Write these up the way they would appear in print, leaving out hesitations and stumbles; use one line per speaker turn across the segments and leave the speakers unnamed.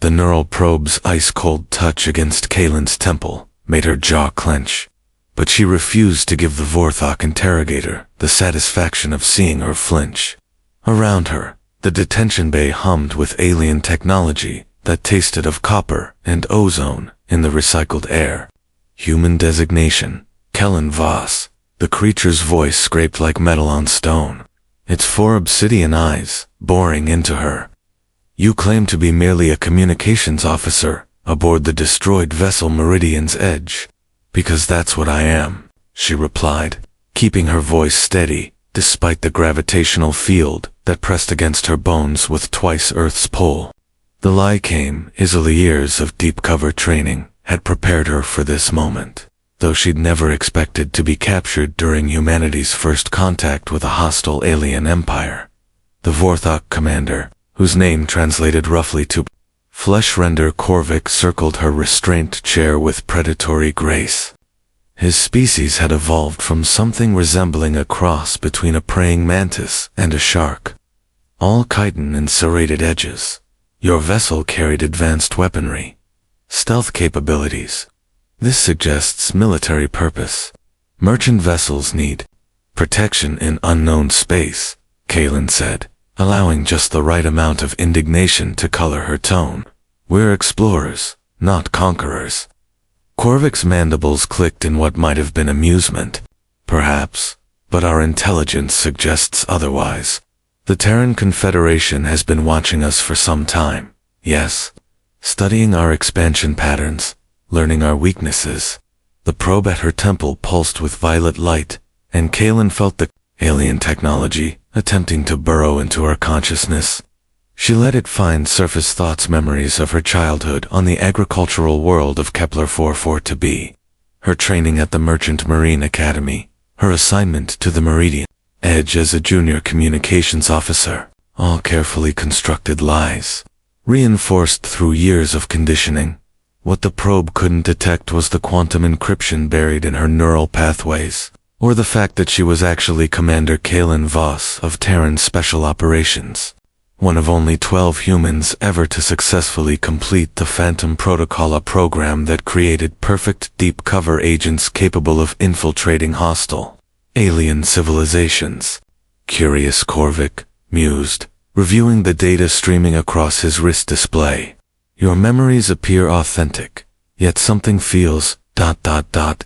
The neural probe's ice-cold touch against Kaylin's temple made her jaw clench, but she refused to give the Vorthok interrogator the satisfaction of seeing her flinch. Around her, the detention bay hummed with alien technology that tasted of copper and ozone in the recycled air. Human designation, Kellen Voss. The creature's voice scraped like metal on stone, its 4 obsidian eyes boring into her. You claim to be merely a communications officer aboard the destroyed vessel Meridian's Edge. Because that's what I am, she replied, keeping her voice steady despite the gravitational field that pressed against her bones with twice Earth's pull. The lie came easily. Years of deep cover training had prepared her for this moment, though she'd never expected to be captured during humanity's first contact with a hostile alien empire. The Vorthok commander, whose name translated roughly to Fleshrender Korvik, circled her restraint chair with predatory grace. His species had evolved from something resembling a cross between a praying mantis and a shark. All chitin and serrated edges. Your vessel carried advanced weaponry, stealth capabilities. This suggests military purpose. Merchant vessels need protection in unknown space, Kaylin said, allowing just the right amount of indignation to color her tone. We're explorers, not conquerors. Korvik's mandibles clicked in what might have been amusement, perhaps, but our intelligence suggests otherwise. The Terran Confederation has been watching us for some time, yes, studying our expansion patterns, learning our weaknesses. The probe at her temple pulsed with violet light, and Kaylin felt the alien technology attempting to burrow into her consciousness. She let it find surface thoughts, memories of her childhood on the agricultural world of Kepler 44-B, her training at the Merchant Marine Academy, her assignment to the Meridian Edge as a junior communications officer, all carefully constructed lies, reinforced through years of conditioning. What the probe couldn't detect was the quantum encryption buried in her neural pathways, or the fact that she was actually Commander Kalen Voss of Terran Special Operations, one of only 12 humans ever to successfully complete the Phantom Protocol, a program that created perfect deep cover agents capable of infiltrating hostile alien civilizations. Curious, Korvik mused, reviewing the data streaming across his wrist display. Your memories appear authentic, yet something feels ...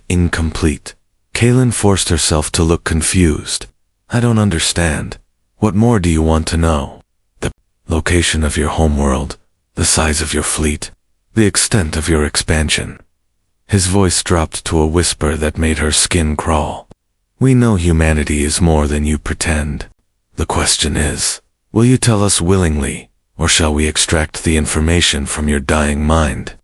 incomplete. Kaylin forced herself to look confused. I don't understand. What more do you want to know? The location of your homeworld, the size of your fleet, the extent of your expansion. His voice dropped to a whisper that made her skin crawl. We know humanity is more than you pretend. The question is, will you tell us willingly, or shall we extract the information from your dying mind?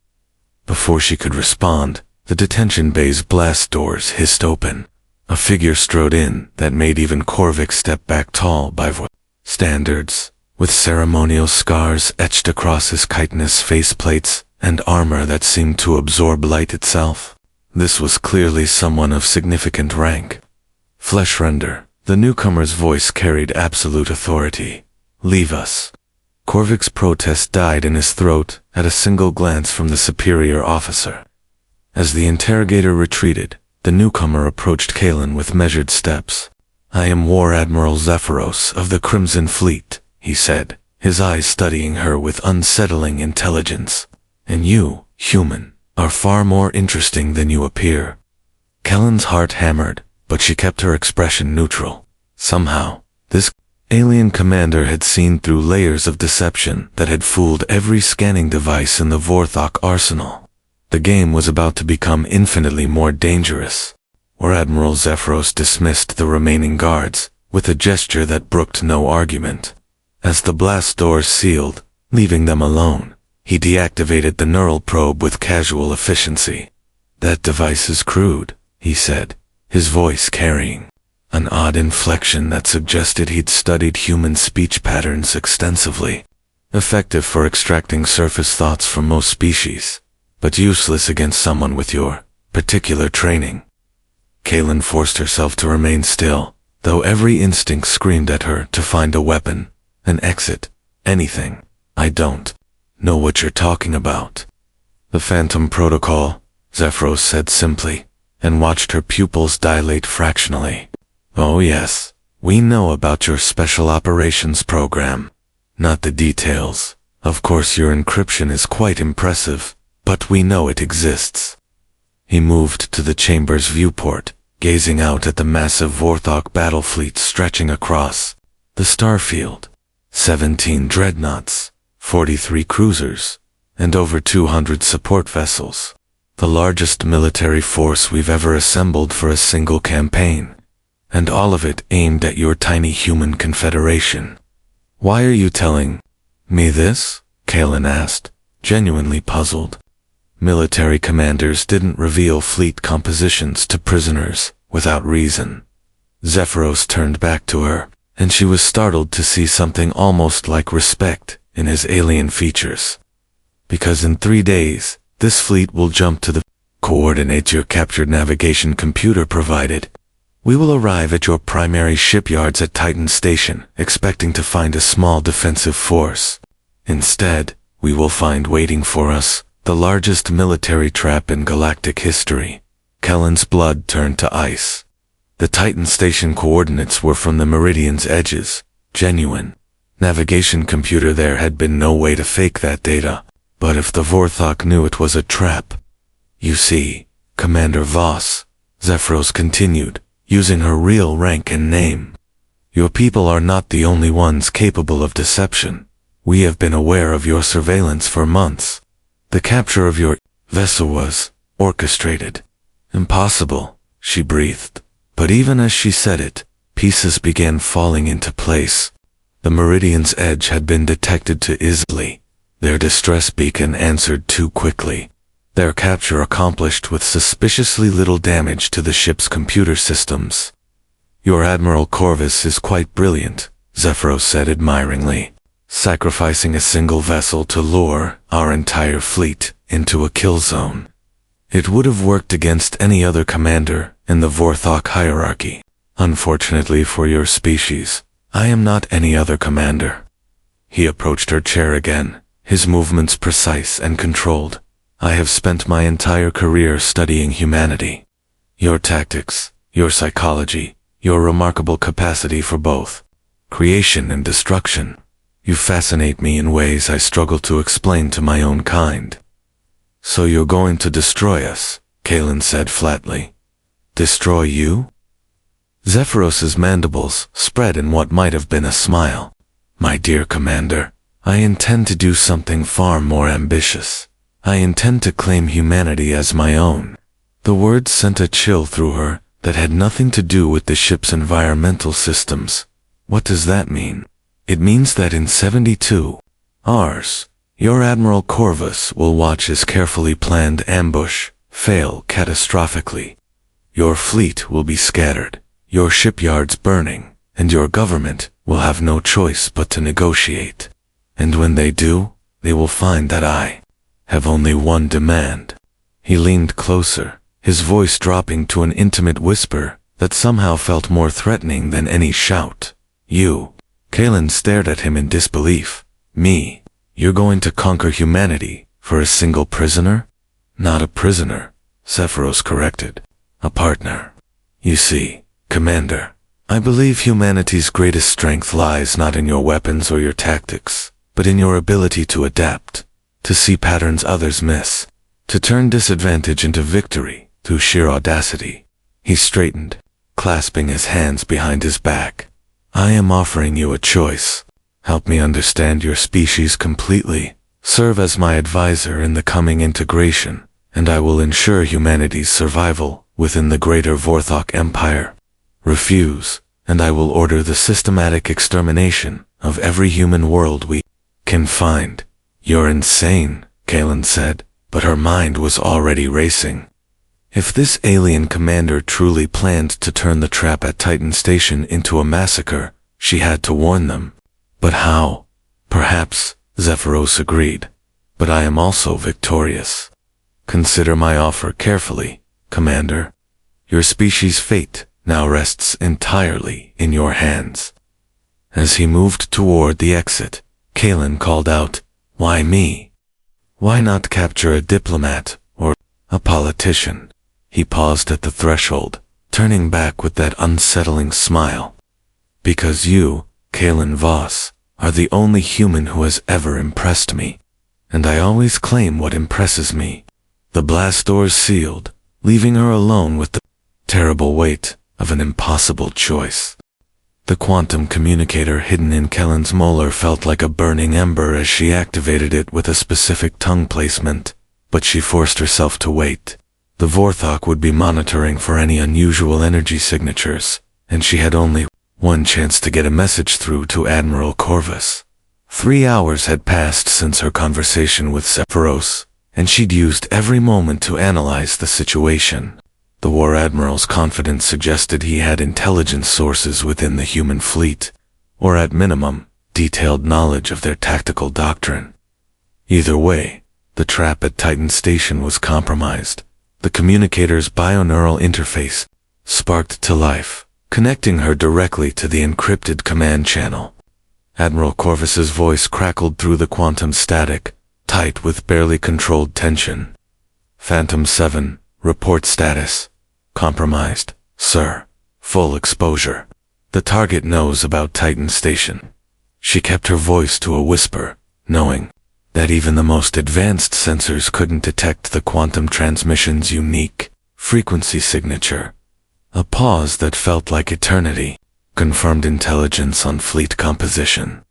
Before she could respond, the detention bay's blast doors hissed open. A figure strode in that made even Korvik step back, tall by standards, with ceremonial scars etched across his chitinous faceplates and armor that seemed to absorb light itself. This was clearly someone of significant rank. Fleshrender, the newcomer's voice carried absolute authority. Leave us. Korvik's protest died in his throat at a single glance from the superior officer. As the interrogator retreated, the newcomer approached Kaylin with measured steps. I am War Admiral Zephyros of the Crimson Fleet, he said, his eyes studying her with unsettling intelligence. And you, human, are far more interesting than you appear. Kaylin's heart hammered, but she kept her expression neutral. Somehow, this alien commander had seen through layers of deception that had fooled every scanning device in the Vorthok arsenal. The game was about to become infinitely more dangerous. Or Admiral Zephyros dismissed the remaining guards with a gesture that brooked no argument. As the blast doors sealed, leaving them alone, he deactivated the neural probe with casual efficiency. That device is crude, he said, his voice carrying an odd inflection that suggested he'd studied human speech patterns extensively. Effective for extracting surface thoughts from most species, but useless against someone with your particular training. Kaylin forced herself to remain still, though every instinct screamed at her to find a weapon, an exit, anything. I don't know what you're talking about. The Phantom Protocol, Zephyros said simply, and watched her pupils dilate fractionally. Oh yes, we know about your Special Operations Program. Not the details. Of course your encryption is quite impressive, but we know it exists. He moved to the chamber's viewport, gazing out at the massive Vorthok battle fleet stretching across the starfield. 17 dreadnoughts, 43 cruisers, and over 200 support vessels. The largest military force we've ever assembled for a single campaign. And all of it aimed at your tiny human confederation. Why are you telling me this? Kalen asked, genuinely puzzled. Military commanders didn't reveal fleet compositions to prisoners without reason. Zephyros turned back to her, and she was startled to see something almost like respect in his alien features. Because in 3 days, this fleet will jump to the coordinates your captured navigation computer provided. We will arrive at your primary shipyards at Titan Station, expecting to find a small defensive force. Instead, we will find waiting for us the largest military trap in galactic history. Kellen's blood turned to ice. The Titan Station coordinates were from the Meridian's edges, genuine. Navigation computer there had been no way to fake that data, but if the Vorthok knew it was a trap. You see, Commander Voss, Zephyros continued, using her real rank and name. Your people are not the only ones capable of deception. We have been aware of your surveillance for months. The capture of your vessel was orchestrated. Impossible, she breathed. But even as she said it, pieces began falling into place. The Meridian's edge had been detected too easily. Their distress beacon answered too quickly. Their capture accomplished with suspiciously little damage to the ship's computer systems. Your Admiral Corvus is quite brilliant, Zephyros said admiringly, sacrificing a single vessel to lure our entire fleet into a kill zone. It would have worked against any other commander in the Vorthok hierarchy. Unfortunately for your species, I am not any other commander. He approached her chair again, his movements precise and controlled. I have spent my entire career studying humanity. Your tactics, your psychology, your remarkable capacity for both creation and destruction. You fascinate me in ways I struggle to explain to my own kind. So you're going to destroy us, Kalen said flatly. Destroy you? Zephyros's mandibles spread in what might have been a smile. My dear Commander, I intend to do something far more ambitious. I intend to claim humanity as my own. The words sent a chill through her that had nothing to do with the ship's environmental systems. What does that mean? It means that in 72 hours, your Admiral Corvus will watch his carefully planned ambush fail catastrophically. Your fleet will be scattered, your shipyards burning, and your government will have no choice but to negotiate. And when they do, they will find that I have only one demand. He leaned closer, his voice dropping to an intimate whisper that somehow felt more threatening than any shout. You. Kalen stared at him in disbelief. Me. You're going to conquer humanity for a single prisoner? Not a prisoner, Zephyros corrected. A partner. You see, Commander, I believe humanity's greatest strength lies not in your weapons or your tactics, but in your ability to adapt, to see patterns others miss, to turn disadvantage into victory through sheer audacity. He straightened, clasping his hands behind his back. I am offering you a choice. Help me understand your species completely. Serve as my advisor in the coming integration, and I will ensure humanity's survival within the greater Vorthok Empire. Refuse, and I will order the systematic extermination of every human world we can find. You're insane, Kalen said, but her mind was already racing. If this alien commander truly planned to turn the trap at Titan Station into a massacre, she had to warn them. But how? Perhaps, Zephyros agreed. But I am also victorious. Consider my offer carefully, Commander. Your species' fate now rests entirely in your hands. As he moved toward the exit, Kalen called out, Why me? Why not capture a diplomat or a politician? He paused at the threshold, turning back with that unsettling smile. Because you, Kalen Voss, are the only human who has ever impressed me. And I always claim what impresses me. The blast doors sealed, leaving her alone with the terrible weight of an impossible choice. The quantum communicator hidden in Kellen's molar felt like a burning ember as she activated it with a specific tongue placement, but she forced herself to wait. The Vorthok would be monitoring for any unusual energy signatures, and she had only one chance to get a message through to Admiral Corvus. 3 hours had passed since her conversation with Sephiroth, and she'd used every moment to analyze the situation. The War Admiral's confidence suggested he had intelligence sources within the human fleet, or at minimum, detailed knowledge of their tactical doctrine. Either way, the trap at Titan Station was compromised. The communicator's bioneural interface sparked to life, connecting her directly to the encrypted command channel. Admiral Corvus's voice crackled through the quantum static, tight with barely controlled tension. Phantom 7, report status. Compromised, sir. Full exposure. The target knows about Titan Station. She kept her voice to a whisper, knowing that even the most advanced sensors couldn't detect the quantum transmission's unique frequency signature. A pause that felt like eternity confirmed intelligence on fleet composition.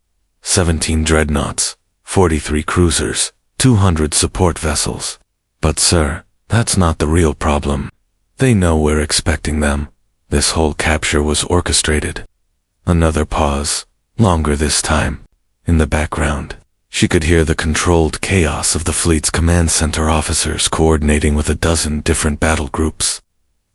17 dreadnoughts, 43 cruisers, 200 support vessels. But sir, that's not the real problem. They know we're expecting them. This whole capture was orchestrated. Another pause, longer this time. In the background, she could hear the controlled chaos of the fleet's command center officers coordinating with a dozen different battle groups.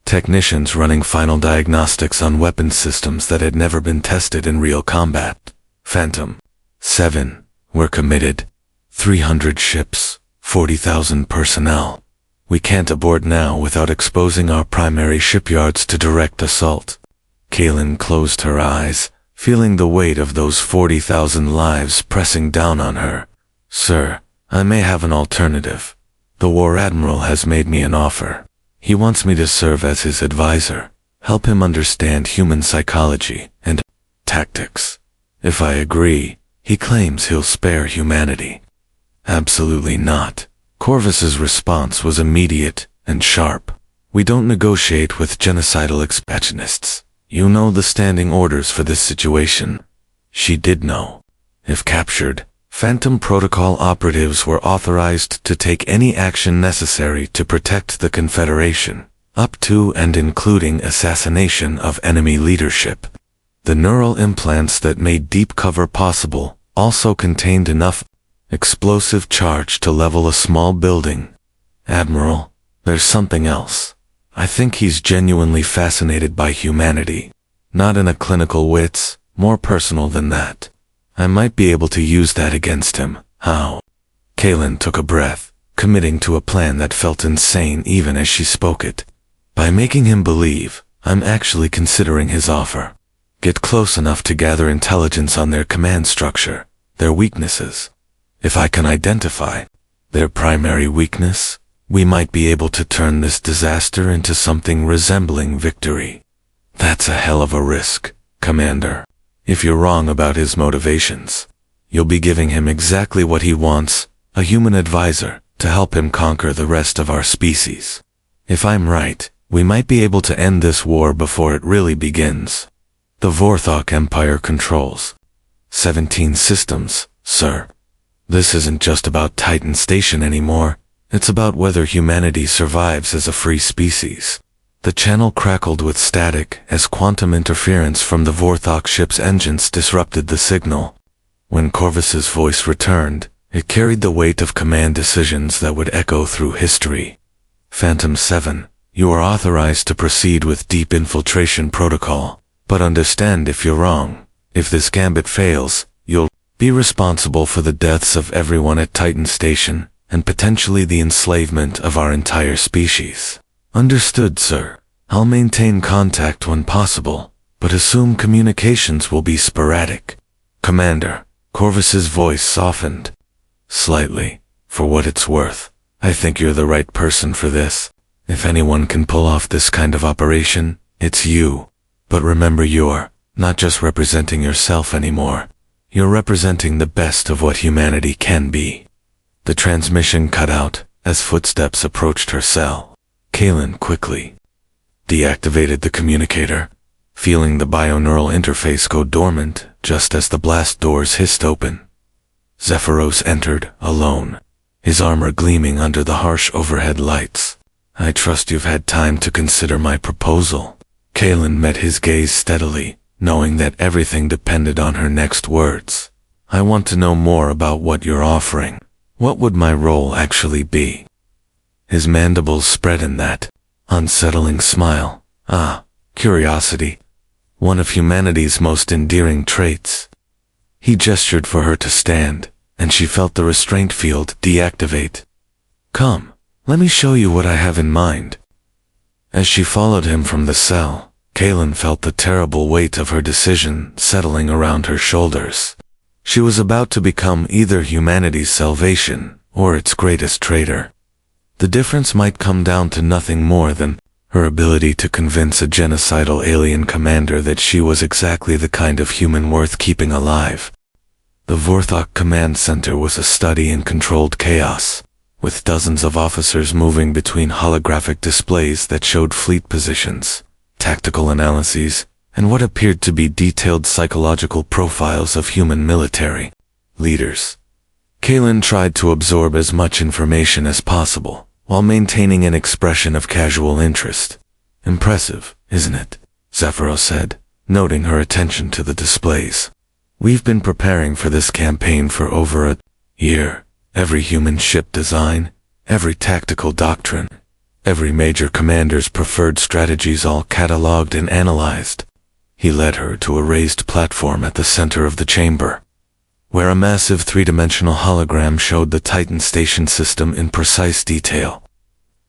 Technicians running final diagnostics on weapons systems that had never been tested in real combat. Phantom 7, we're committed. 300 ships, 40,000 personnel. We can't abort now without exposing our primary shipyards to direct assault. Kalen closed her eyes, feeling the weight of those 40,000 lives pressing down on her. Sir, I may have an alternative. The War Admiral has made me an offer. He wants me to serve as his advisor, help him understand human psychology and tactics. If I agree, he claims he'll spare humanity. Absolutely not. Corvus's response was immediate and sharp. We don't negotiate with genocidal expansionists. You know the standing orders for this situation. She did know. If captured, Phantom Protocol operatives were authorized to take any action necessary to protect the Confederation, up to and including assassination of enemy leadership. The neural implants that made deep cover possible also contained enough explosive charge to level a small building. Admiral, there's something else. I think he's genuinely fascinated by humanity. Not in a clinical wits, more personal than that. I might be able to use that against him. How? Kalen took a breath, committing to a plan that felt insane even as she spoke it. By making him believe, I'm actually considering his offer. Get close enough to gather intelligence on their command structure, their weaknesses. If I can identify their primary weakness, we might be able to turn this disaster into something resembling victory. That's a hell of a risk, Commander. If you're wrong about his motivations, you'll be giving him exactly what he wants, a human advisor, to help him conquer the rest of our species. If I'm right, we might be able to end this war before it really begins. The Vorthok Empire controls 17 systems, sir. This isn't just about Titan Station anymore. It's about whether humanity survives as a free species. The channel crackled with static as quantum interference from the Vorthok ship's engines disrupted the signal. When Corvus's voice returned, it carried the weight of command decisions that would echo through history. Phantom 7, you are authorized to proceed with deep infiltration protocol, but understand if you're wrong. If this gambit fails, you'll be responsible for the deaths of everyone at Titan Station, and potentially the enslavement of our entire species. Understood, sir. I'll maintain contact when possible, but assume communications will be sporadic. Commander, Corvus's voice softened slightly. For what it's worth, I think you're the right person for this. If anyone can pull off this kind of operation, it's you. But remember, you're not just representing yourself anymore. You're representing the best of what humanity can be. The transmission cut out as footsteps approached her cell. Kaylin quickly deactivated the communicator, feeling the bioneural interface go dormant just as the blast doors hissed open. Zephyros entered, alone, his armor gleaming under the harsh overhead lights. I trust you've had time to consider my proposal. Kaylin met his gaze steadily, knowing that everything depended on her next words. I want to know more about what you're offering. What would my role actually be? His mandibles spread in that unsettling smile. Curiosity. One of humanity's most endearing traits. He gestured for her to stand, and she felt the restraint field deactivate. Come, let me show you what I have in mind. As she followed him from the cell, Kaylin felt the terrible weight of her decision settling around her shoulders. She was about to become either humanity's salvation or its greatest traitor. The difference might come down to nothing more than her ability to convince a genocidal alien commander that she was exactly the kind of human worth keeping alive. The Vorthok Command Center was a study in controlled chaos, with dozens of officers moving between holographic displays that showed fleet positions, tactical analyses, and what appeared to be detailed psychological profiles of human military leaders. Kaylin tried to absorb as much information as possible, while maintaining an expression of casual interest. Impressive, isn't it? Zephyros said, noting her attention to the displays. We've been preparing for this campaign for over a year. Every human ship design, every tactical doctrine, every major commander's preferred strategies all cataloged and analyzed. He led her to a raised platform at the center of the chamber, where a massive three-dimensional hologram showed the Titan station system in precise detail.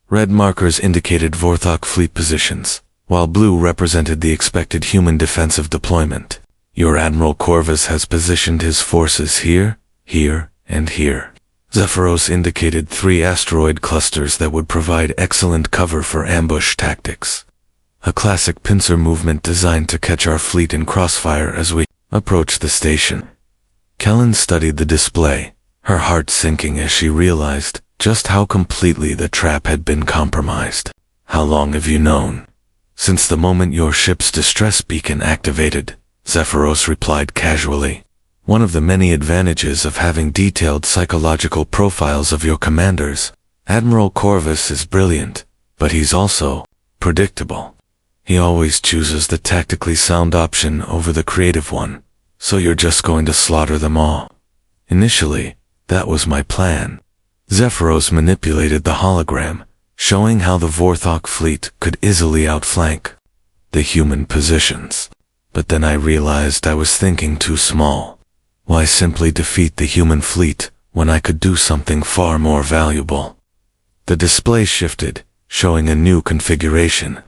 Red markers indicated Vorthok fleet positions, while blue represented the expected human defensive deployment. Your Admiral Corvus has positioned his forces here, here, and here. Zephyros indicated 3 asteroid clusters that would provide excellent cover for ambush tactics. A classic pincer movement designed to catch our fleet in crossfire as we approach the station. Kaylin studied the display, her heart sinking as she realized just how completely the trap had been compromised. How long have you known? Since the moment your ship's distress beacon activated, Zephyros replied casually. One of the many advantages of having detailed psychological profiles of your commanders. Admiral Corvus is brilliant, but he's also predictable. He always chooses the tactically sound option over the creative one, so you're just going to slaughter them all. Initially, that was my plan. Zephyros manipulated the hologram, showing how the Vorthok fleet could easily outflank the human positions. But then I realized I was thinking too small. Why simply defeat the human fleet when I could do something far more valuable? The display shifted, showing a new configuration.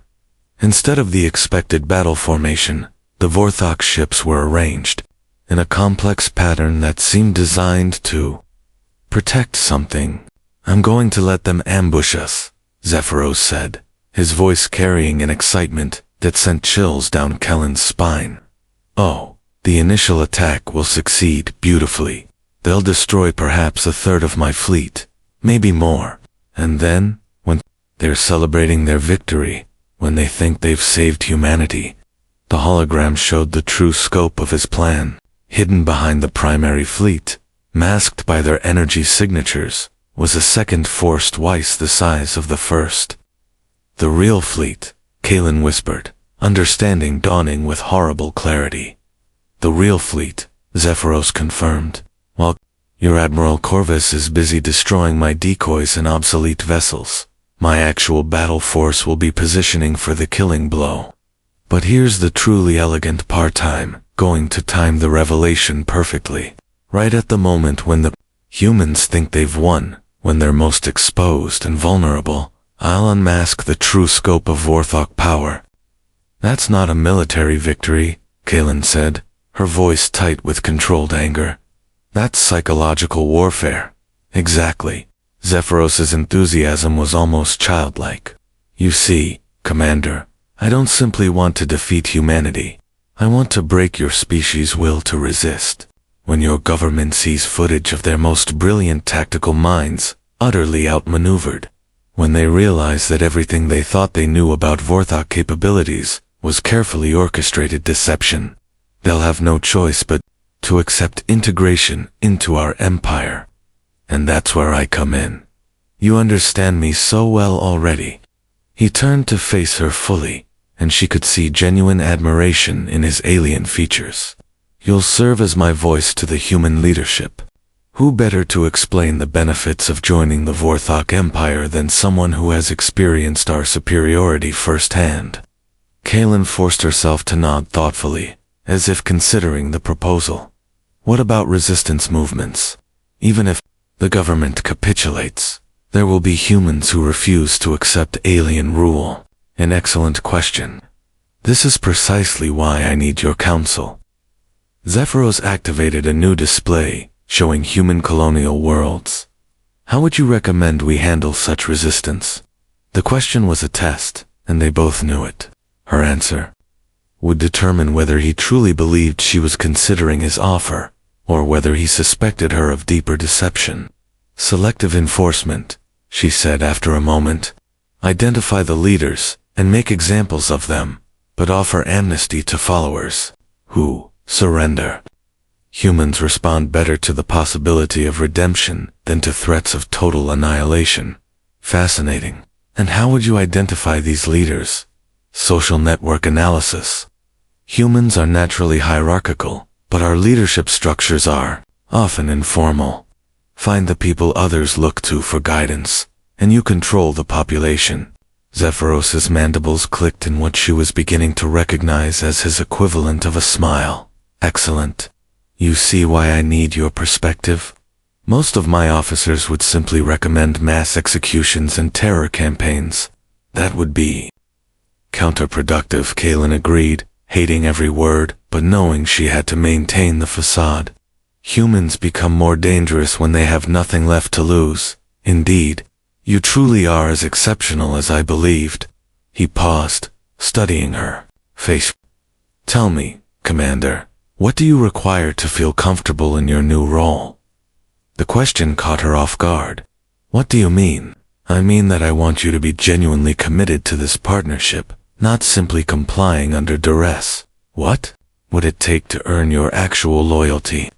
Instead of the expected battle formation, the Vorthok ships were arranged in a complex pattern that seemed designed to protect something. I'm going to let them ambush us, Zephyros said, his voice carrying an excitement that sent chills down Kaylin's spine. Oh, the initial attack will succeed beautifully. They'll destroy perhaps 1/3 of my fleet, maybe more. And then, when they're celebrating their victory, when they think they've saved humanity, the hologram showed the true scope of his plan. Hidden behind the primary fleet, masked by their energy signatures, was a second force twice the size of the first. The real fleet, Kaylin whispered, understanding dawning with horrible clarity. The real fleet, Zephyros confirmed. While your Admiral Corvus is busy destroying my decoys and obsolete vessels, my actual battle force will be positioning for the killing blow. But here's the truly elegant part. I'm going to time the revelation perfectly. Right at the moment when the humans think they've won, when they're most exposed and vulnerable, I'll unmask the true scope of Vorthok power. That's not a military victory, Kaylin said, her voice tight with controlled anger. That's psychological warfare. Exactly. Zephyros's enthusiasm was almost childlike. You see, Commander, I don't simply want to defeat humanity. I want to break your species' will to resist. When your government sees footage of their most brilliant tactical minds utterly outmaneuvered, when they realize that everything they thought they knew about Vorthok capabilities was carefully orchestrated deception, they'll have no choice but to accept integration into our empire. And that's where I come in. You understand me so well already. He turned to face her fully, and she could see genuine admiration in his alien features. You'll serve as my voice to the human leadership. Who better to explain the benefits of joining the Vorthok Empire than someone who has experienced our superiority firsthand? Kaelin forced herself to nod thoughtfully, as if considering the proposal. What about resistance movements? Even if the government capitulates, there will be humans who refuse to accept alien rule. An excellent question. This is precisely why I need your counsel. Zephyros activated a new display showing human colonial worlds. How would you recommend we handle such resistance? The question was a test, and they both knew it. Her answer would determine whether he truly believed she was considering his offer, or whether he suspected her of deeper deception. Selective enforcement, she said after a moment. Identify the leaders and make examples of them, but offer amnesty to followers who surrender. Humans respond better to the possibility of redemption than to threats of total annihilation. Fascinating. And how would you identify these leaders? Social network analysis. Humans are naturally hierarchical, but our leadership structures are often informal. Find the people others look to for guidance, and you control the population. Zephyros's mandibles clicked in what she was beginning to recognize as his equivalent of a smile. Excellent. You see why I need your perspective? Most of my officers would simply recommend mass executions and terror campaigns. That would be counterproductive, Kaelin agreed, hating every word, but knowing she had to maintain the facade. Humans become more dangerous when they have nothing left to lose. Indeed, you truly are as exceptional as I believed. He paused, studying her face. Tell me, Commander, what do you require to feel comfortable in your new role? The question caught her off guard. What do you mean? I mean that I want you to be genuinely committed to this partnership, not simply complying under duress. What would it take to earn your actual loyalty?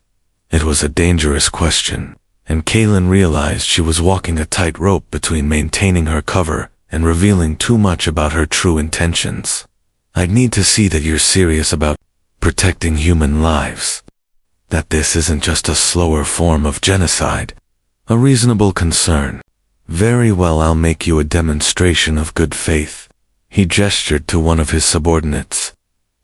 It was a dangerous question, and Kaelin realized she was walking a tightrope between maintaining her cover and revealing too much about her true intentions. I'd need to see that you're serious about protecting human lives. That this isn't just a slower form of genocide. A reasonable concern. Very well, I'll make you a demonstration of good faith. He gestured to one of his subordinates.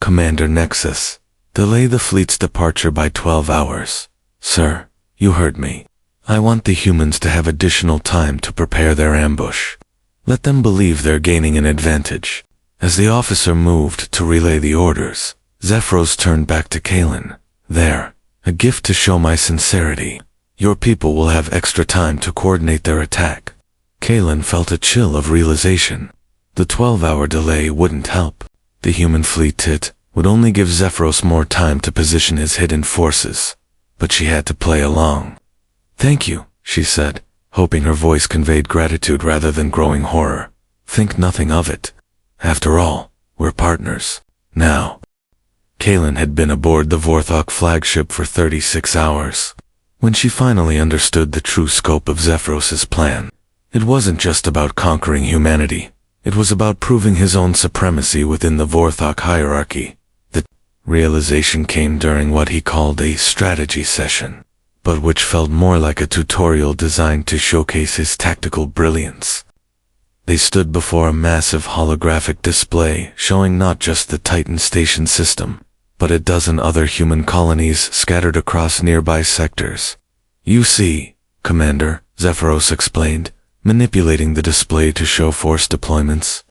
Commander Nexus, delay the fleet's departure by 12 hours. Sir, you heard me. I want the humans to have additional time to prepare their ambush. Let them believe they're gaining an advantage. As the officer moved to relay the orders, Zephyros turned back to Kaelin. There, a gift to show my sincerity. Your people will have extra time to coordinate their attack. Kaelin felt a chill of realization. The 12-hour delay wouldn't help. The human fleet would only give Zephyros more time to position his hidden forces. But she had to play along. Thank you, she said, hoping her voice conveyed gratitude rather than growing horror. Think nothing of it. After all, we're partners. Now. Kaelin had been aboard the Vorthok flagship for 36 hours. When she finally understood the true scope of Zephyros's plan, it wasn't just about conquering humanity. It was about proving his own supremacy within the Vorthok hierarchy. The realization came during what he called a strategy session, but which felt more like a tutorial designed to showcase his tactical brilliance. They stood before a massive holographic display showing not just the Titan station system, but a dozen other human colonies scattered across nearby sectors. You see, Commander, Zephyros explained, manipulating the display to show force deployments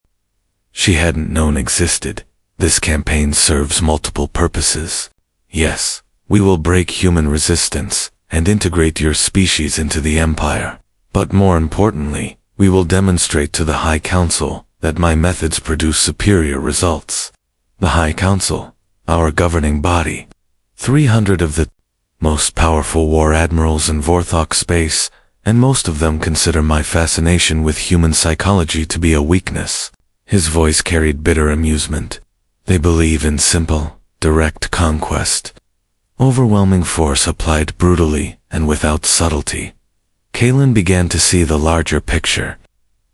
she hadn't known existed. This campaign serves multiple purposes. Yes, we will break human resistance and integrate your species into the Empire. But more importantly, we will demonstrate to the High Council that my methods produce superior results. The High Council, our governing body, 300 of the most powerful war admirals in Vorthok space, and most of them consider my fascination with human psychology to be a weakness. His voice carried bitter amusement. They believe in simple, direct conquest. Overwhelming force applied brutally and without subtlety. Kalen began to see the larger picture.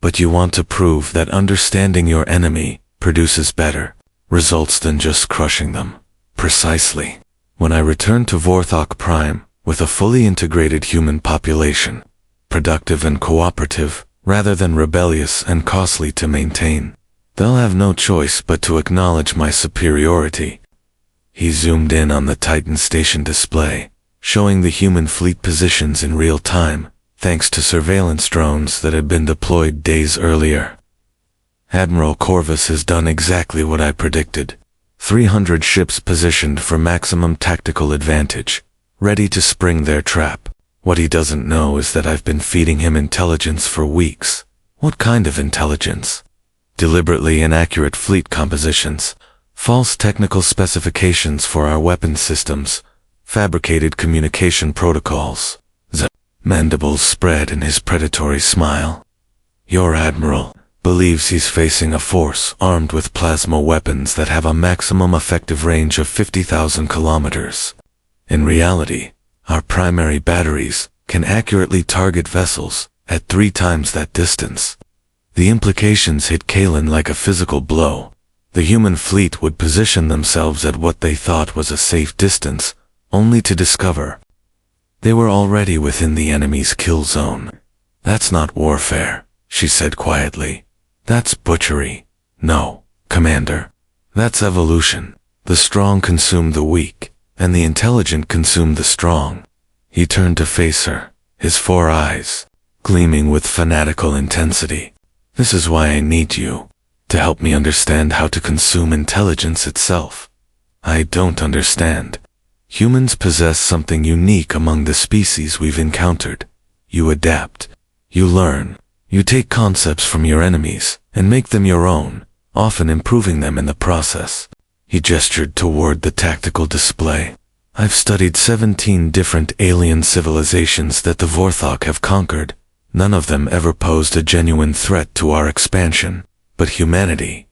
But you want to prove that understanding your enemy produces better results than just crushing them. Precisely. When I return to Vorthok Prime with a fully integrated human population, productive and cooperative, rather than rebellious and costly to maintain, they'll have no choice but to acknowledge my superiority. He zoomed in on the Titan station display, showing the human fleet positions in real time, thanks to surveillance drones that had been deployed days earlier. Admiral Corvus has done exactly what I predicted. 300 ships positioned for maximum tactical advantage, ready to spring their trap. What he doesn't know is that I've been feeding him intelligence for weeks. What kind of intelligence? Deliberately inaccurate fleet compositions, false technical specifications for our weapon systems, fabricated communication protocols. Mandibles spread in his predatory smile. Your admiral believes he's facing a force armed with plasma weapons that have a maximum effective range of 50,000 kilometers. In reality, our primary batteries can accurately target vessels at 3 times that distance. The implications hit Kalen like a physical blow. The human fleet would position themselves at what they thought was a safe distance, only to discover they were already within the enemy's kill zone. That's not warfare, she said quietly. That's butchery. No, Commander. That's evolution. The strong consume the weak, and the intelligent consume the strong. He turned to face her, his 4 eyes gleaming with fanatical intensity. This is why I need you, to help me understand how to consume intelligence itself. I don't understand. Humans possess something unique among the species we've encountered. You adapt. You learn. You take concepts from your enemies and make them your own, often improving them in the process. He gestured toward the tactical display. I've studied 17 different alien civilizations that the Vorthok have conquered. None of them ever posed a genuine threat to our expansion. But humanity, ...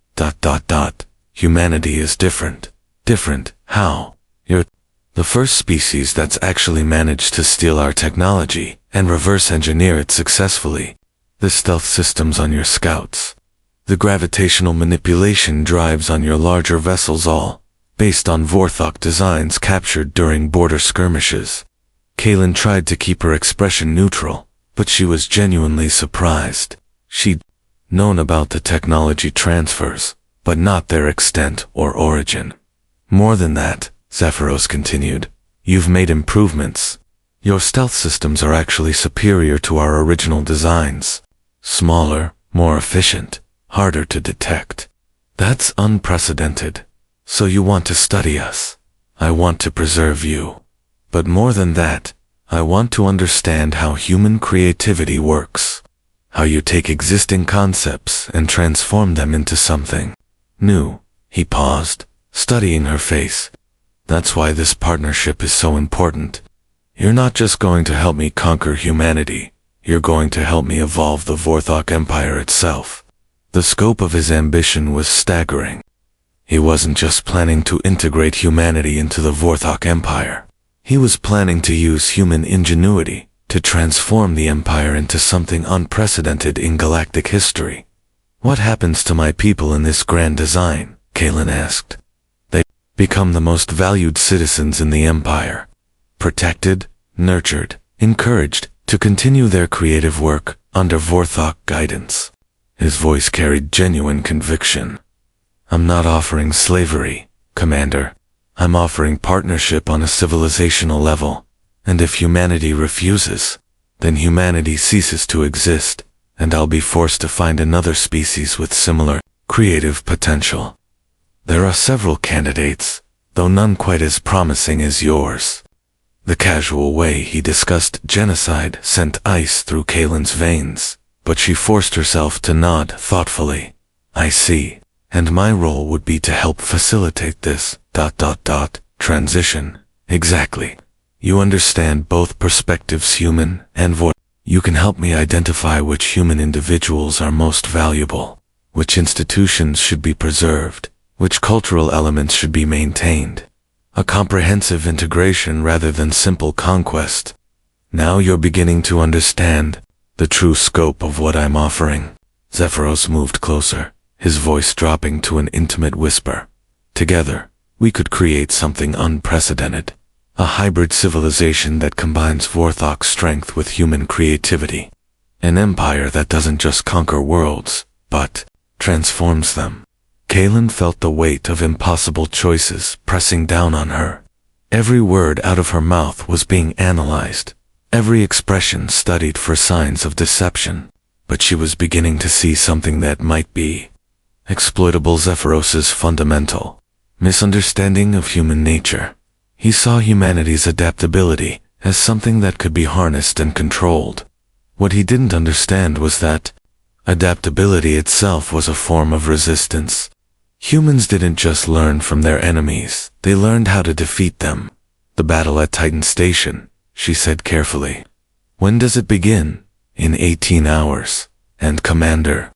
Humanity is different. Different? How? You're the first species that's actually managed to steal our technology and reverse engineer it successfully. The stealth systems on your scouts, the gravitational manipulation drives on your larger vessels, all based on Vorthok designs captured during border skirmishes. Kalen tried to keep her expression neutral, but she was genuinely surprised. She'd known about the technology transfers, but not their extent or origin. More than that, Zephyros continued, you've made improvements. Your stealth systems are actually superior to our original designs. Smaller, more efficient, harder to detect. That's unprecedented. So you want to study us. I want to preserve you. But more than that, I want to understand how human creativity works. How you take existing concepts and transform them into something new. He paused, studying her face. That's why this partnership is so important. You're not just going to help me conquer humanity. You're going to help me evolve the Vorthok Empire itself. The scope of his ambition was staggering. He wasn't just planning to integrate humanity into the Vorthok Empire. He was planning to use human ingenuity to transform the Empire into something unprecedented in galactic history. What happens to my people in this grand design? Kalen asked. They become the most valued citizens in the Empire. Protected, nurtured, encouraged to continue their creative work under Vorthok guidance. His voice carried genuine conviction. I'm not offering slavery, Commander. I'm offering partnership on a civilizational level. And if humanity refuses, then humanity ceases to exist, and I'll be forced to find another species with similar creative potential. There are several candidates, though none quite as promising as yours. The casual way he discussed genocide sent ice through Kaylin's veins, but she forced herself to nod thoughtfully. I see. And my role would be to help facilitate this, transition. Exactly. You understand both perspectives, human and void. You can help me identify which human individuals are most valuable, which institutions should be preserved, which cultural elements should be maintained. A comprehensive integration rather than simple conquest. Now you're beginning to understand the true scope of what I'm offering. Zephyros moved closer, his voice dropping to an intimate whisper. Together, we could create something unprecedented. A hybrid civilization that combines Vorthok's strength with human creativity. An empire that doesn't just conquer worlds, but transforms them. Kaylin felt the weight of impossible choices pressing down on her. Every word out of her mouth was being analyzed, every expression studied for signs of deception. But she was beginning to see something that might be exploitable. Zephyros's fundamental misunderstanding of human nature. He saw humanity's adaptability as something that could be harnessed and controlled. What he didn't understand was that adaptability itself was a form of resistance. Humans didn't just learn from their enemies, they learned how to defeat them. The battle at Titan Station, she said carefully. When does it begin? In 18 hours. And Commander?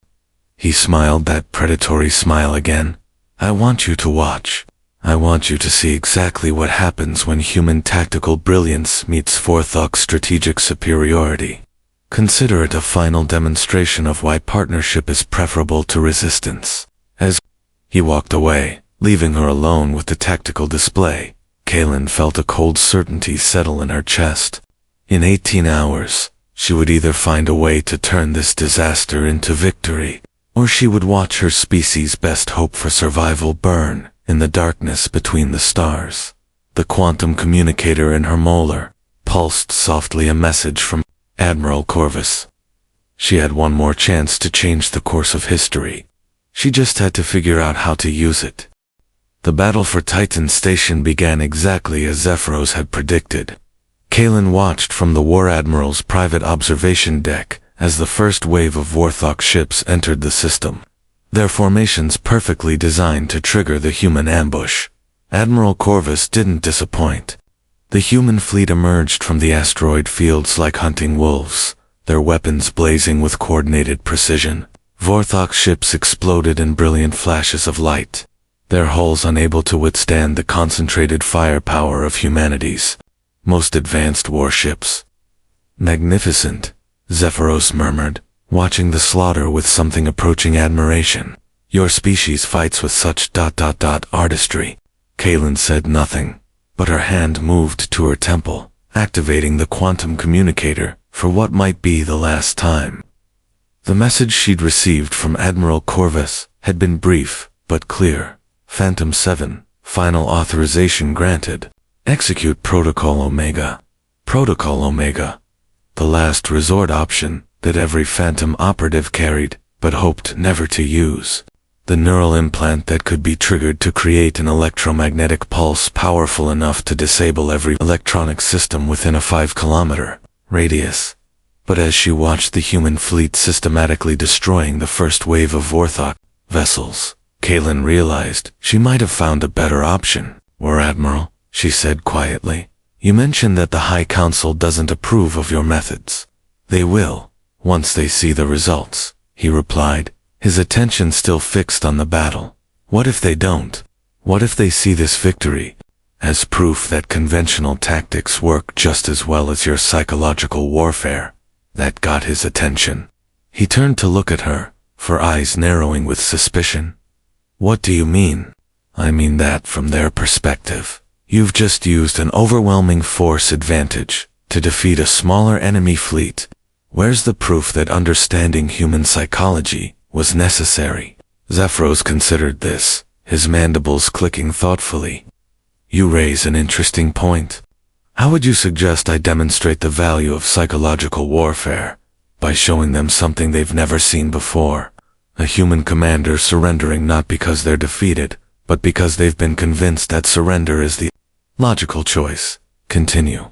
He smiled that predatory smile again. I want you to watch. I want you to see exactly what happens when human tactical brilliance meets Vorthok's strategic superiority. Consider it a final demonstration of why partnership is preferable to resistance. As he walked away, leaving her alone with the tactical display, Kaylin felt a cold certainty settle in her chest. In 18 hours, she would either find a way to turn this disaster into victory, or she would watch her species' best hope for survival burn in the darkness between the stars. The quantum communicator in her molar pulsed softly a message from Admiral Corvus. She had one more chance to change the course of history. She just had to figure out how to use it. The battle for Titan Station began exactly as Zephyros had predicted. Kaylin watched from the War Admiral's private observation deck as the first wave of Vorthok ships entered the system. Their formations perfectly designed to trigger the human ambush. Admiral Corvus didn't disappoint. The human fleet emerged from the asteroid fields like hunting wolves, their weapons blazing with coordinated precision. Vorthok ships exploded in brilliant flashes of light, their hulls unable to withstand the concentrated firepower of humanity's most advanced warships. Magnificent, Zephyros murmured, watching the slaughter with something approaching admiration. Your species fights with such artistry. Kaylin said nothing, but her hand moved to her temple, activating the quantum communicator for what might be the last time. The message she'd received from Admiral Corvus had been brief, but clear. Phantom 7, final authorization granted. Execute Protocol Omega. Protocol Omega. The last resort option that every Phantom operative carried, but hoped never to use. The neural implant that could be triggered to create an electromagnetic pulse powerful enough to disable every electronic system within a 5-kilometer radius. But as she watched the human fleet systematically destroying the first wave of Vorthok vessels, Kaylin realized she might have found a better option. War Admiral, she said quietly, you mentioned that the High Council doesn't approve of your methods. They will, once they see the results, he replied, his attention still fixed on the battle. What if they don't? What if they see this victory as proof that conventional tactics work just as well as your psychological warfare? That got his attention. He turned to look at her, for eyes narrowing with suspicion. What do you mean? I mean that from their perspective, you've just used an overwhelming force advantage to defeat a smaller enemy fleet. Where's the proof that understanding human psychology was necessary? Zephyros considered this, his mandibles clicking thoughtfully. You raise an interesting point. How would you suggest I demonstrate the value of psychological warfare? By showing them something they've never seen before. A human commander surrendering not because they're defeated, but because they've been convinced that surrender is the logical choice. Continue.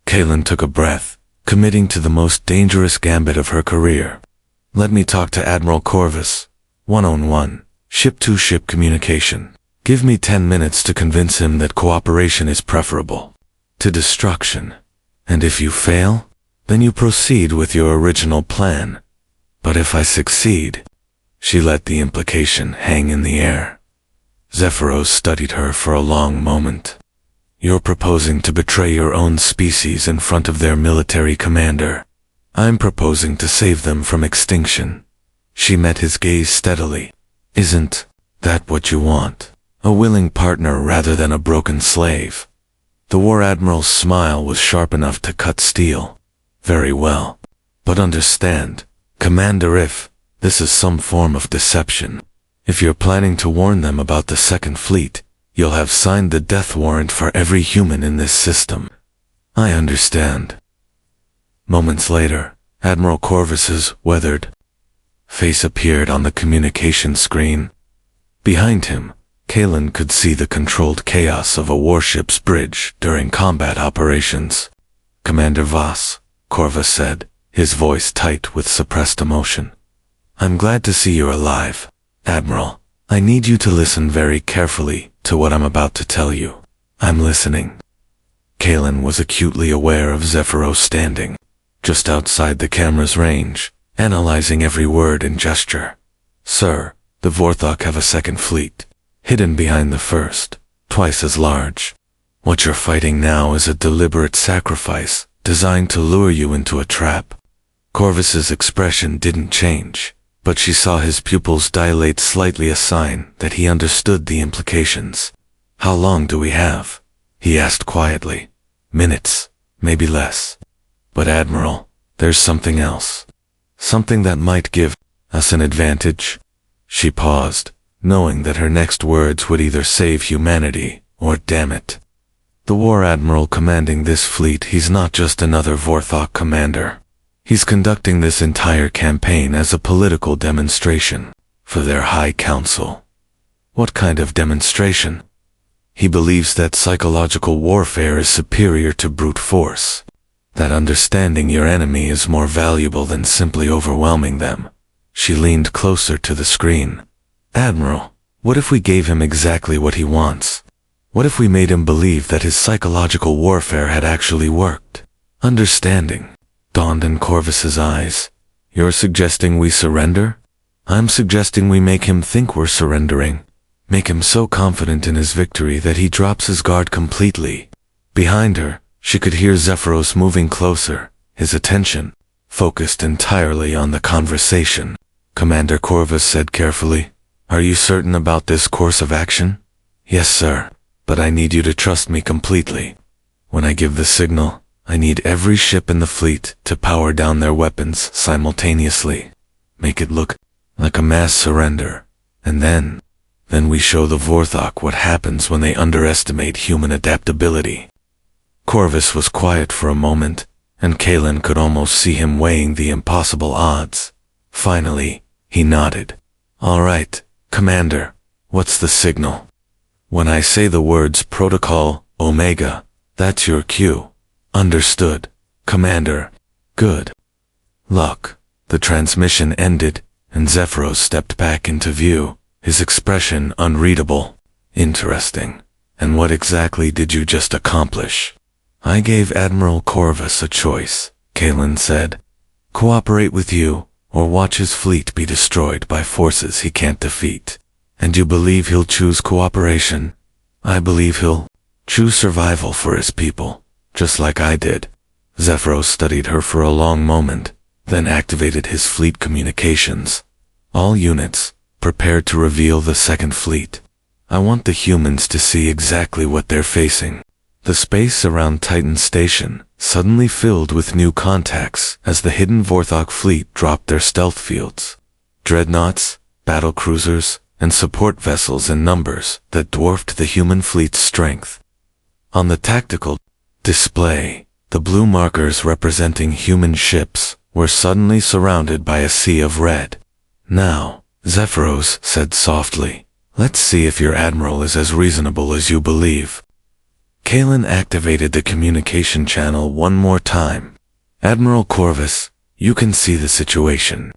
Kaelin took a breath, committing to the most dangerous gambit of her career. Let me talk to Admiral Corvus. One-on-one, ship-to-ship communication. Give me 10 minutes to convince him that cooperation is preferable to destruction. And if you fail, then you proceed with your original plan. But if I succeed, she let the implication hang in the air. Zephyros studied her for a long moment. You're proposing to betray your own species in front of their military commander. I'm proposing to save them from extinction. She met his gaze steadily. Isn't that what you want? A willing partner rather than a broken slave. The War Admiral's smile was sharp enough to cut steel. Very well. But understand, Commander, if this is some form of deception, if you're planning to warn them about the Second Fleet, you'll have signed the death warrant for every human in this system. I understand. Moments later, Admiral Corvus's weathered face appeared on the communication screen. Behind him, Kaelin could see the controlled chaos of a warship's bridge during combat operations. Commander Voss, Corvus said, his voice tight with suppressed emotion. I'm glad to see you're alive, Admiral. I need you to listen very carefully to what I'm about to tell you. I'm listening. Kaelin was acutely aware of Zephyros standing just outside the camera's range, analyzing every word and gesture. Sir, the Vorthok have a second fleet, hidden behind the first, twice as large. What you're fighting now is a deliberate sacrifice designed to lure you into a trap. Corvus's expression didn't change, but she saw his pupils dilate slightly, a sign that he understood the implications. How long do we have? He asked quietly. Minutes, maybe less. But Admiral, there's something else. Something that might give us an advantage. She paused, knowing that her next words would either save humanity or damn it. The War Admiral commanding this fleet, he's not just another Vorthok commander. He's conducting this entire campaign as a political demonstration for their High Council. What kind of demonstration? He believes that psychological warfare is superior to brute force, that understanding your enemy is more valuable than simply overwhelming them. She leaned closer to the screen. Admiral, what if we gave him exactly what he wants? What if we made him believe that his psychological warfare had actually worked? Understanding dawned in Corvus's eyes. You're suggesting we surrender? I'm suggesting we make him think we're surrendering. Make him so confident in his victory that he drops his guard completely. Behind her, she could hear Zephyros moving closer, his attention focused entirely on the conversation. Commander Corvus said carefully, Are you certain about this course of action? Yes, sir, but I need you to trust me completely. When I give the signal, I need every ship in the fleet to power down their weapons simultaneously. Make it look like a mass surrender. And then we show the Vorthok what happens when they underestimate human adaptability. Corvus was quiet for a moment, and Kaelin could almost see him weighing the impossible odds. Finally, he nodded. All right, Commander, what's the signal? When I say the words Protocol Omega, that's your cue. Understood, Commander. Good luck. The transmission ended, and Zephyros stepped back into view, his expression unreadable. Interesting. And what exactly did you just accomplish? I gave Admiral Corvus a choice, Kaelin said. Cooperate with you, or watch his fleet be destroyed by forces he can't defeat. And you believe he'll choose cooperation? I believe he'll choose survival for his people, just like I did. Zephyros studied her for a long moment, then activated his fleet communications. All units, prepared to reveal the Second Fleet. I want the humans to see exactly what they're facing. The space around Titan Station suddenly filled with new contacts as the hidden Vorthok fleet dropped their stealth fields. Dreadnoughts, battle cruisers, and support vessels in numbers that dwarfed the human fleet's strength. On the tactical display, the blue markers representing human ships were suddenly surrounded by a sea of red. Now, Zephyros said softly, let's see if your admiral is as reasonable as you believe. Kalen activated the communication channel one more time. Admiral Corvus, you can see the situation.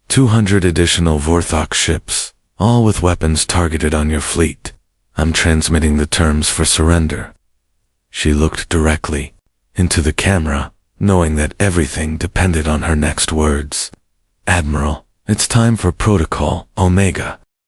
200 additional Vorthok ships, all with weapons targeted on your fleet. I'm transmitting the terms for surrender. She looked directly into the camera, knowing that everything depended on her next words. Admiral, it's time for Protocol Omega.